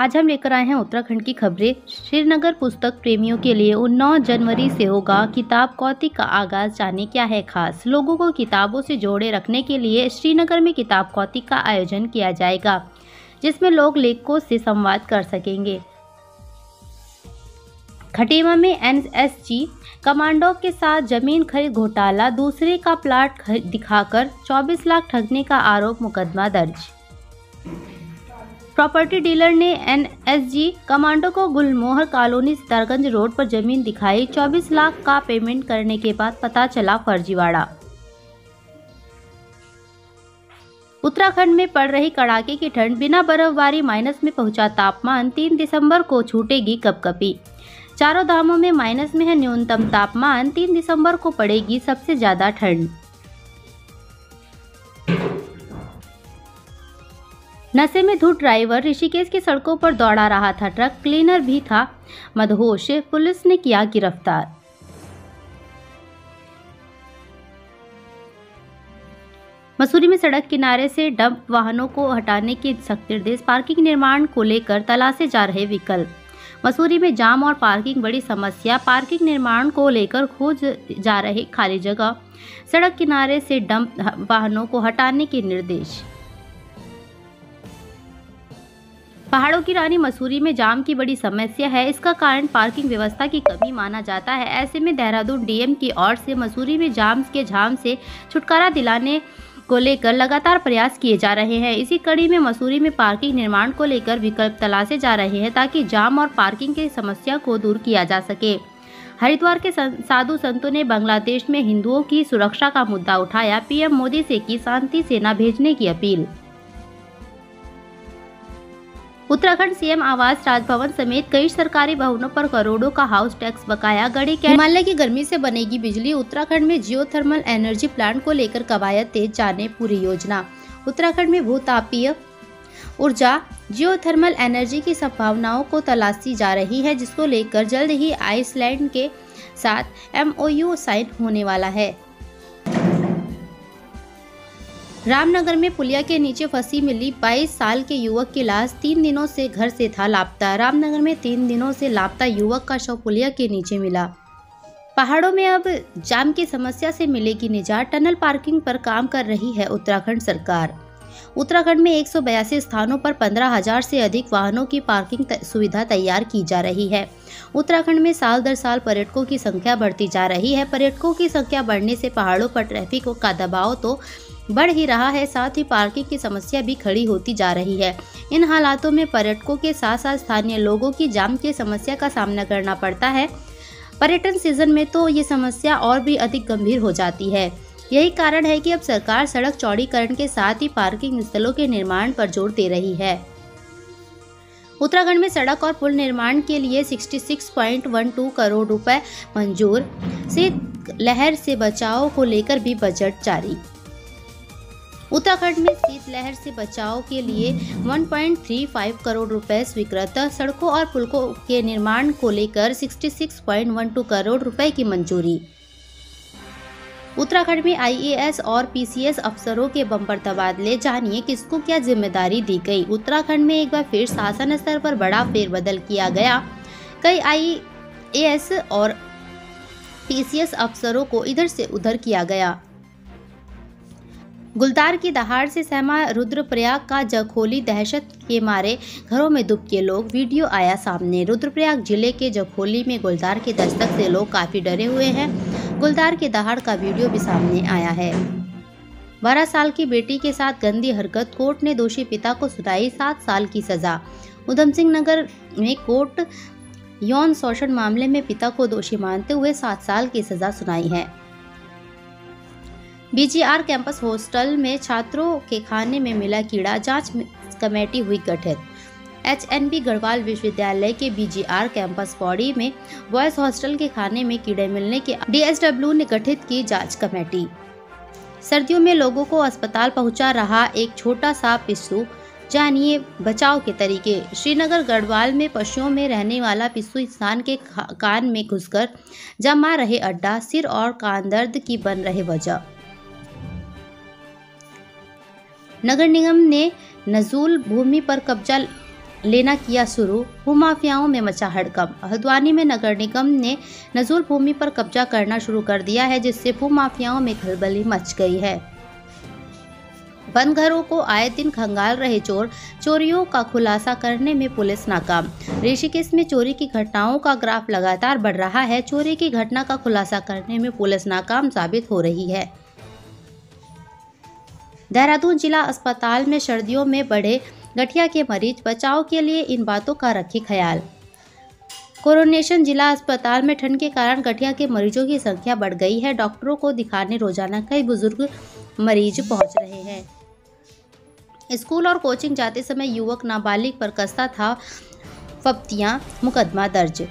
आज हम लेकर आए हैं उत्तराखंड की खबरें। श्रीनगर पुस्तक प्रेमियों के लिए 9 जनवरी से होगा किताब कौतिक का आगाज। जाने क्या है खास। लोगों को किताबों से जोड़े रखने के लिए श्रीनगर में किताब कौतिक का आयोजन किया जाएगा, जिसमें लोग लेखकों से संवाद कर सकेंगे। खटीमा में एनएसजी कमांडो के साथ जमीन खरीद घोटाला, दूसरे का प्लाट दिखाकर 24 लाख ठगने का आरोप, मुकदमा दर्ज। प्रॉपर्टी डीलर ने एनएसजी कमांडो को गुलमोहर कॉलोनी सितारगंज रोड पर जमीन दिखाई। 24 लाख का पेमेंट करने के बाद पता चला फर्जीवाड़ा। उत्तराखंड में पड़ रही कड़ाके की ठंड, बिना बर्फबारी माइनस में पहुंचा तापमान। 3 दिसंबर को छूटेगी कपकपी। चारों धामों में माइनस में है न्यूनतम तापमान। 3 दिसंबर को पड़ेगी सबसे ज्यादा ठंड। नशे में धुत ड्राइवर ऋषिकेश की सड़कों पर दौड़ा रहा था ट्रक, क्लीनर भी था मदहोश, पुलिस ने किया गिरफ्तार। मसूरी में सड़क किनारे से डंप वाहनों को हटाने के सख्त निर्देश, पार्किंग निर्माण को लेकर तलाशे जा रहे विकल्प। मसूरी में जाम और पार्किंग बड़ी समस्या, पार्किंग निर्माण को लेकर खोज जा रहे खाली जगह, सड़क किनारे से डंप वाहनों को हटाने के निर्देश। पहाड़ों की रानी मसूरी में जाम की बड़ी समस्या है, इसका कारण पार्किंग व्यवस्था की कमी माना जाता है। ऐसे में देहरादून डीएम की ओर से मसूरी में जाम के झाम से छुटकारा दिलाने को लेकर लगातार प्रयास किए जा रहे हैं। इसी कड़ी में मसूरी में पार्किंग निर्माण को लेकर विकल्प तलाशे जा रहे हैं, ताकि जाम और पार्किंग की समस्या को दूर किया जा सके। हरिद्वार के साधु संतों ने बांग्लादेश में हिंदुओं की सुरक्षा का मुद्दा उठाया, पीएम मोदी से की शांति सेना भेजने की अपील। उत्तराखंड सीएम आवास, राजभवन समेत कई सरकारी भवनों पर करोड़ों का हाउस टैक्स बकाया। गढ़ी के हिमालय की गर्मी से बनेगी बिजली, उत्तराखंड में जियोथर्मल एनर्जी प्लांट को लेकर कवायद तेज, जाने पूरी योजना। उत्तराखंड में भूतापीय ऊर्जा जियोथर्मल एनर्जी की संभावनाओं को तलाशी जा रही है, जिसको लेकर जल्द ही आइसलैंड के साथ एमओयू साइन होने वाला है। रामनगर में पुलिया के नीचे फंसी मिली 22 साल के युवक की लाश, 3 दिनों से घर से था लापता। रामनगर में 3 दिनों से लापता युवक का शव पुलिया के नीचे मिला। पहाड़ों में अब जाम की समस्या से मिलेगी निजात, टनल पार्किंग पर काम कर रही है उत्तराखंड सरकार। उत्तराखंड में 182 स्थानों पर 15,000 से अधिक वाहनों की पार्किंग सुविधा तैयार की जा रही है। उत्तराखंड में साल दर साल पर्यटकों की संख्या बढ़ती जा रही है। पर्यटकों की संख्या बढ़ने से पहाड़ों पर ट्रैफिक का दबाव तो बढ़ ही रहा है, साथ ही पार्किंग की समस्या भी खड़ी होती जा रही है। इन हालातों में पर्यटकों के साथ साथ स्थानीय लोगों की जाम की समस्या का सामना करना पड़ता है। पर्यटन सीजन में तो ये समस्या और भी अधिक गंभीर हो जाती है। यही कारण है कि अब सरकार सड़क चौड़ीकरण के साथ ही पार्किंग स्थलों के निर्माण पर जोर दे रही है। उत्तराखंड में सड़क और पुल निर्माण के लिए 66.12 करोड़ रुपए मंजूर। शीतलहर से बचाव को लेकर भी बजट जारी। उत्तराखंड में शीतलहर से बचाव के लिए 1.35 करोड़ रुपए स्वीकृत। सड़कों और पुलों के निर्माण को लेकर 66.12 करोड़ रुपए की मंजूरी। उत्तराखंड में आईएएस और पीसीएस अफसरों के बम्पर तबादले, जानिए किसको क्या जिम्मेदारी दी गई। उत्तराखंड में एक बार फिर शासन स्तर पर बड़ा फेरबदल किया गया। कई आईएएस और पीसीएस अफसरों को इधर से उधर किया गया। गुलदार की दहाड़ से सहमा रुद्रप्रयाग का जखोली, दहशत के मारे घरों में दुबके लोग, वीडियो आया सामने। रुद्रप्रयाग जिले के जखोली में गुलदार की दस्तक से लोग काफी डरे हुए हैं। गुलदार की दहाड़ का वीडियो भी सामने आया है। 12 साल की बेटी के साथ गंदी हरकत, कोर्ट ने दोषी पिता को सुनाई 7 साल की सजा। उधम सिंह नगर में कोर्ट यौन शोषण मामले में पिता को दोषी मानते हुए 7 साल की सजा सुनाई है। बीजीआर कैंपस हॉस्टल में छात्रों के खाने में मिला कीड़ा, जांच कमेटी हुई गठित। एचएनबी गढ़वाल विश्वविद्यालय के बीजीआर कैंपस पौड़ी में बॉयज हॉस्टल के खाने में कीड़े मिलने के डीएसडब्ल्यू ने गठित की जांच कमेटी। सर्दियों में लोगों को अस्पताल पहुंचा रहा एक छोटा सा पिस्सू, जानिए बचाव के तरीके। श्रीनगर गढ़वाल में पशुओं में रहने वाला पिस्सू इंसान के कान में घुसकर जमा रहे अड्डा, सिर और कान दर्द की बन रहे वजह। नगर निगम ने नजूल भूमि पर कब्जा लेना किया शुरू, भूमाफियाओं में मचा हड़कंप। हल्द्वानी में नगर निगम ने नजूल भूमि पर कब्जा करना शुरू कर दिया है, जिससे भूमाफियाओं में खलबली मच गई है। बंद घरों को आए दिन खंगाल रहे चोर, चोरियों का खुलासा करने में पुलिस नाकाम। ऋषिकेश में चोरी की घटनाओं का ग्राफ लगातार बढ़ रहा है। चोरी की घटना का खुलासा करने में पुलिस नाकाम साबित हो रही है। देहरादून जिला अस्पताल में सर्दियों में बढ़े गठिया के मरीज, बचाव के लिए इन बातों का रखें ख्याल। कोरोनेशन जिला अस्पताल में ठंड के कारण गठिया के मरीजों की संख्या बढ़ गई है। डॉक्टरों को दिखाने रोजाना कई बुजुर्ग मरीज पहुंच रहे हैं। स्कूल और कोचिंग जाते समय युवक नाबालिग पर कसता था फप्तियां, मुकदमा दर्ज।